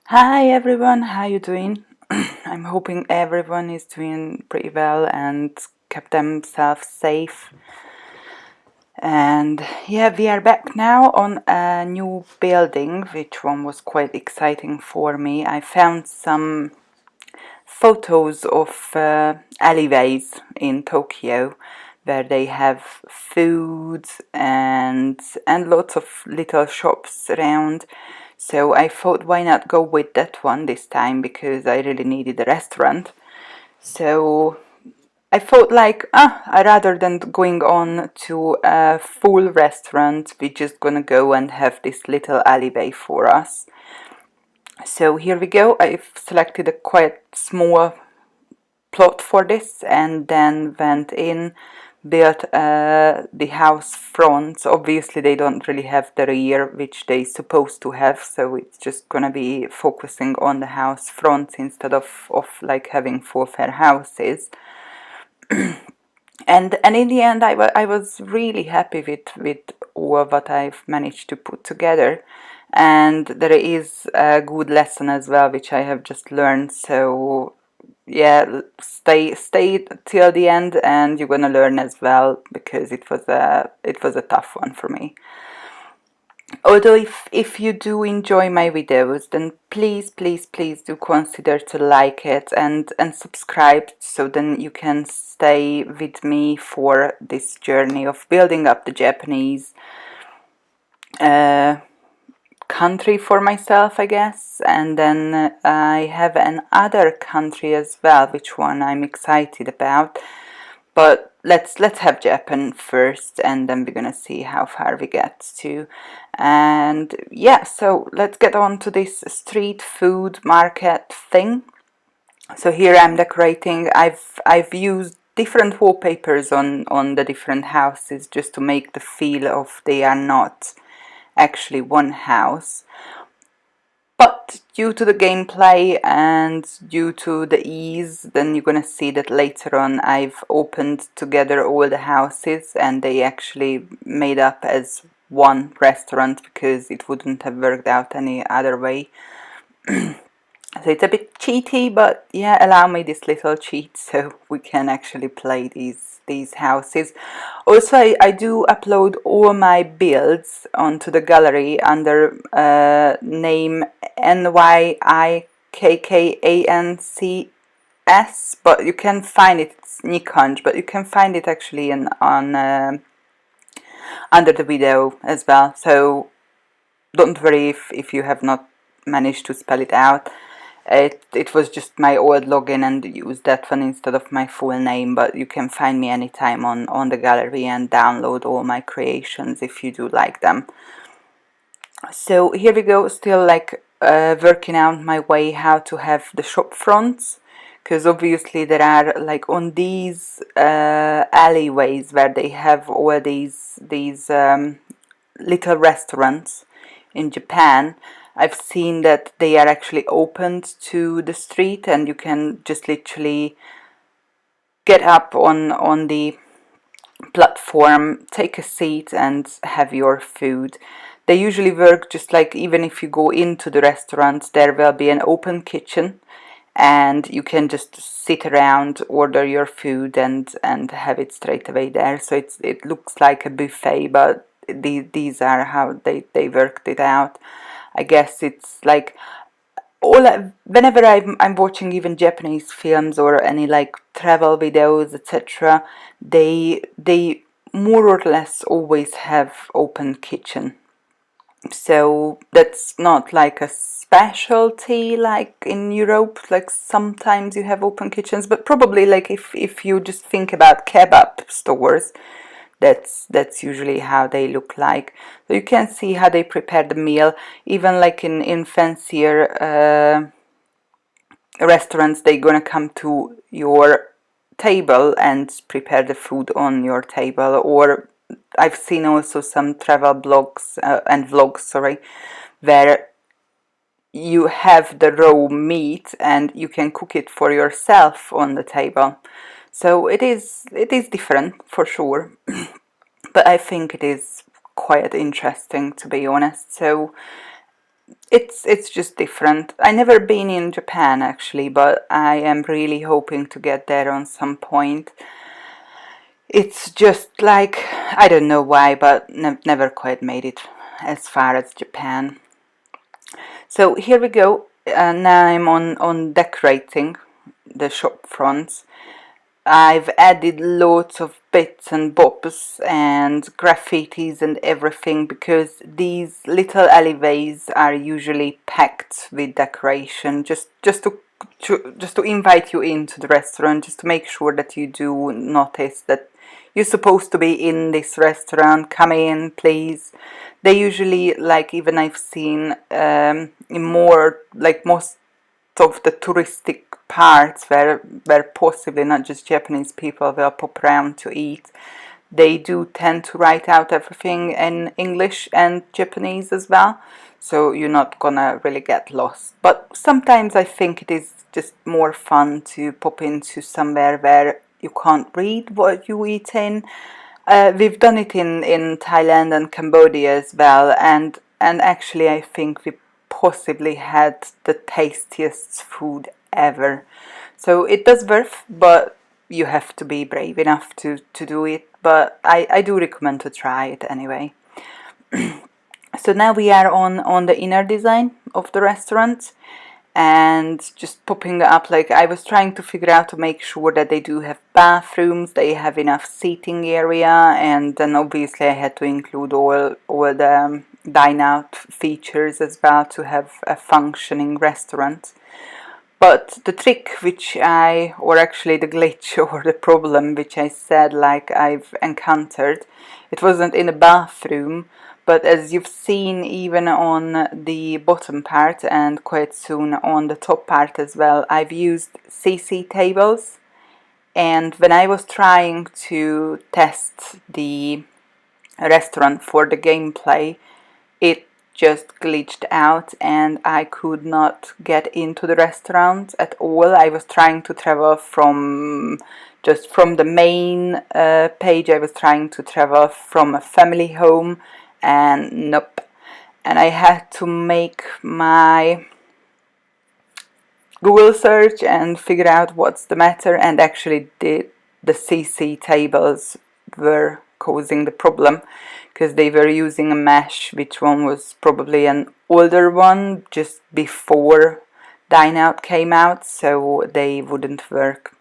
Hi everyone, how you doing? I'm hoping everyone is doing pretty well and kept themselves safe. And yeah, we are back now on a new building, which one was quite exciting for me. I found some photos of alleyways in Tokyo where they have food and lots of little shops around. So I thought, why not go with that one this time, because I really needed a restaurant. So I thought like, rather than going on to a full restaurant, we're just gonna go and have this little alleyway for us. So here we go. I've selected a quite small plot for this and then went in, built the house front. Obviously they don't really have the rear, which they supposed to have, so it's just gonna be focusing on the house front instead of like having four fair houses. And in the end I was really happy with all what I've managed to put together. And there is a good lesson as well which I have just learned, so yeah, stay till the end and you're gonna learn as well, because it was a tough one for me. Although if you do enjoy my videos, then please do consider to like it and subscribe, so then you can stay with me for this journey of building up the Japanese uh, country for myself, I guess. And then I have another country as well, which one I'm excited about. But let's have Japan first, and then we're gonna see how far we get to. And yeah, so let's get on to this street food market thing. So here I'm decorating. I've used different wallpapers on the different houses just to make the feel of they are not actually one house. But due to the gameplay and due to the ease, then you're gonna see that later on I've opened together all the houses and they actually made up as one restaurant, because it wouldn't have worked out any other way. So it's a bit cheaty, but yeah, allow me this little cheat so we can actually play these houses. Also, I do upload all my builds onto the gallery under name NYIKKANCS, but you can find it, it's Nikonj, but you can find it actually on under the video as well. So don't worry if you have not managed to spell it out. It was just my old login and used that one instead of my full name, but you can find me anytime on the gallery and download all my creations if you do like them. So here we go, still like working out my way how to have the shop fronts, because obviously there are like on these alleyways where they have all these little restaurants in Japan. I've seen that they are actually opened to the street and you can just literally get up on the platform, take a seat and have your food. They usually work just like, even if you go into the restaurant, there will be an open kitchen and you can just sit around, order your food and have it straight away there. So it looks like a buffet, but these are how they worked it out. I guess it's like whenever I'm watching even Japanese films or any like travel videos, etc., they more or less always have open kitchen. So that's not like a specialty like in Europe, like sometimes you have open kitchens, but probably like if you just think about kebab stores, that's usually how they look like. So you can see how they prepare the meal, even like in fancier restaurants, they're gonna come to your table and prepare the food on your table. Or I've seen also some travel blogs and vlogs, sorry, where you have the raw meat and you can cook it for yourself on the table. So it is different for sure, but I think it is quite interesting, to be honest. So it's just different. I never been in Japan actually, but I am really hoping to get there on some point. It's just like, I don't know why, but never quite made it as far as Japan. So here we go. Now I'm on decorating the shop fronts. I've added loads of bits and bobs and graffitis and everything because these little alleyways are usually packed with decoration just to invite you into the restaurant, just to make sure that you do notice that you're supposed to be in this restaurant. Come in, please. They usually, like, even I've seen in more, like, most of the touristic parts where possibly not just Japanese people will pop around to eat, they do tend to write out everything in English and Japanese as well, so you're not gonna really get lost. But sometimes I think it is just more fun to pop into somewhere where you can't read what you eat in. We've done it in Thailand and Cambodia as well, and actually I think we possibly had the tastiest food ever. So it does worth, but you have to be brave enough to do it. But I do recommend to try it anyway. So now we are on the inner design of the restaurant, and just popping up, like, I was trying to figure out to make sure that they do have bathrooms, they have enough seating area, and then obviously I had to include all the dine out features as well to have a functioning restaurant. But the trick or actually the glitch or the problem which I said like I've encountered, it wasn't in a bathroom, but as you've seen even on the bottom part and quite soon on the top part as well, I've used CC tables. And when I was trying to test the restaurant for the gameplay, it just glitched out and I could not get into the restaurant at all. I was trying to travel from the main page. I was trying to travel from a family home, and nope. And I had to make my Google search and figure out what's the matter, and actually the CC tables were causing the problem because they were using a mesh which one was probably an older one just before Dine Out came out, so they wouldn't work.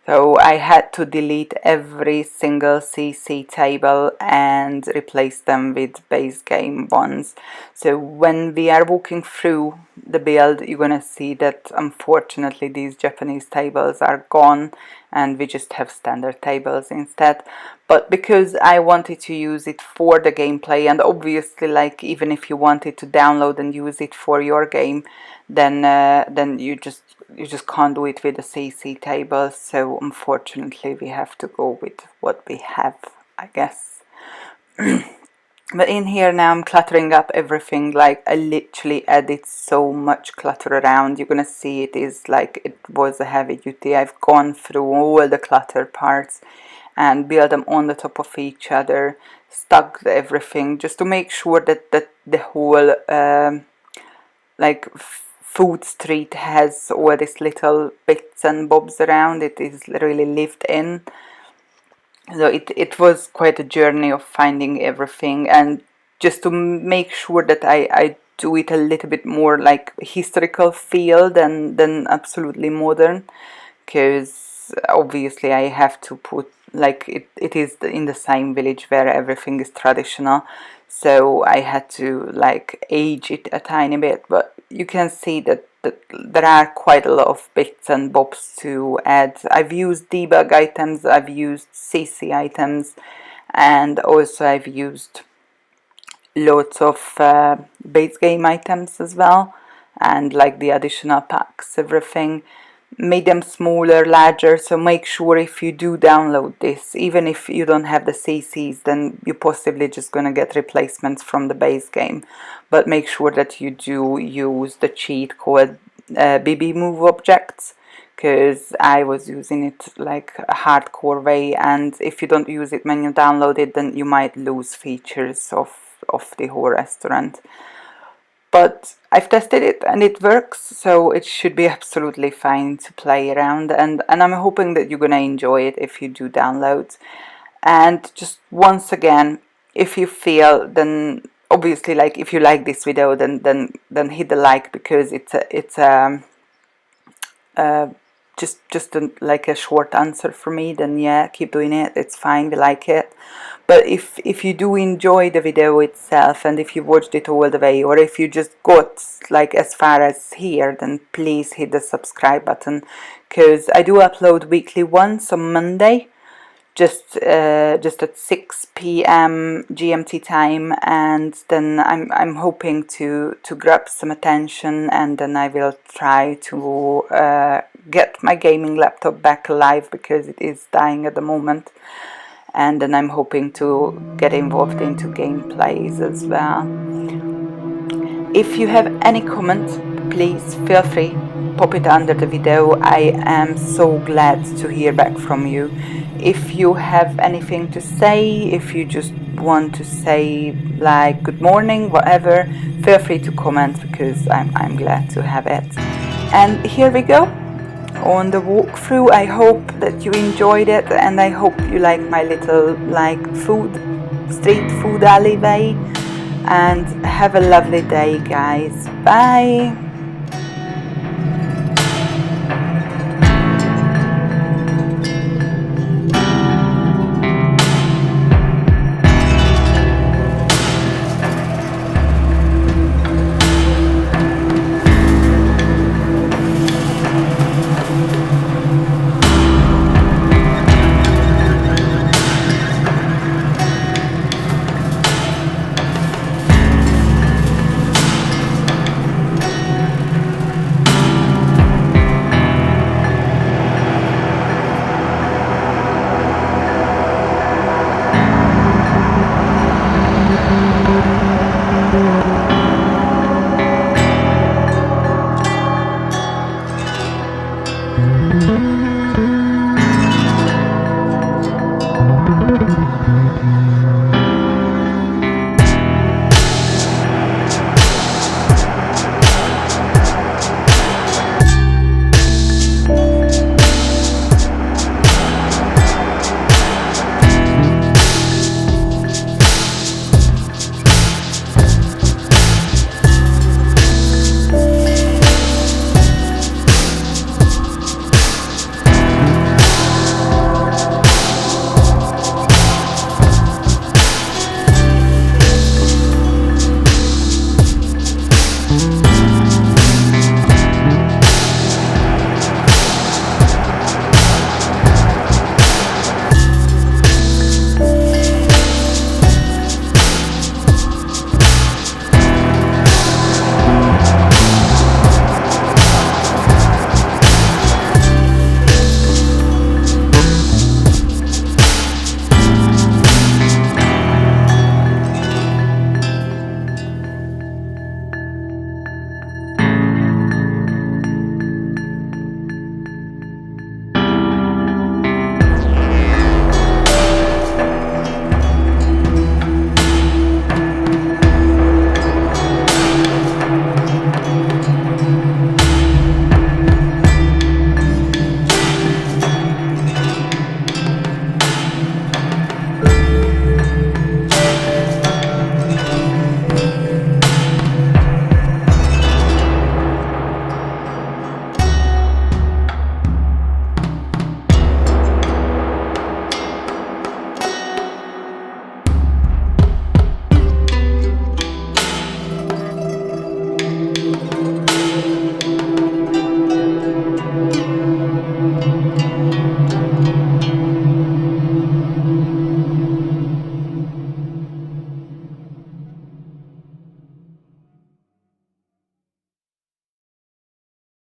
So I had to delete every single CC table and replace them with base game ones. So when we are walking through the build, you're gonna see that unfortunately these Japanese tables are gone and we just have standard tables instead. But because I wanted to use it for the gameplay, and obviously, like, even if you wanted to download and use it for your game, then you just can't do it with the CC tables. So unfortunately we have to go with what we have, I guess. But in here now I'm cluttering up everything. Like, I literally added so much clutter around. You're gonna see it is like it was a heavy duty. I've gone through all the clutter parts and build them on the top of each other, stuck everything just to make sure that the whole like food street has all these little bits and bobs around. It is really lived in. So it was quite a journey of finding everything, and just to make sure that I do it a little bit more like historical feel than absolutely modern, because obviously I have to put, like, it is in the same village where everything is traditional, so I had to like age it a tiny bit. But you can see that there are quite a lot of bits and bobs to add. I've used debug items, I've used CC items, and also I've used loads of base game items as well, and like the additional packs, everything. Made them smaller, larger, so make sure if you do download this, even if you don't have the CCs, then you're possibly just gonna get replacements from the base game. But make sure that you do use the cheat called BB Move Objects, because I was using it like a hardcore way, and if you don't use it when you download it, then you might lose features of the whole restaurant. but I've tested it and it works, so it should be absolutely fine to play around, and I'm hoping that you're gonna enjoy it if you do download. And just once again, if you feel, then obviously, like, if you like this video, then hit the like, because it's just like a short answer for me. Then yeah, keep doing it, it's fine, we like it. But if you do enjoy the video itself, and if you watched it all the way, or if you just got like as far as here, then please hit the subscribe button, because I do upload weekly once on Monday, just at 6 p.m. GMT time, and then I'm hoping to grab some attention, and then I will try to get my gaming laptop back alive, because it is dying at the moment, and then I'm hoping to get involved into gameplays as well. If you have any comment, please feel free, pop it under the video. I am so glad to hear back from you. If you have anything to say, if you just want to say like good morning, whatever, feel free to comment, because I'm glad to have it. And here we go on the walkthrough. I hope that you enjoyed it, and I hope you like my little street food alleyway, and have a lovely day, guys. Bye.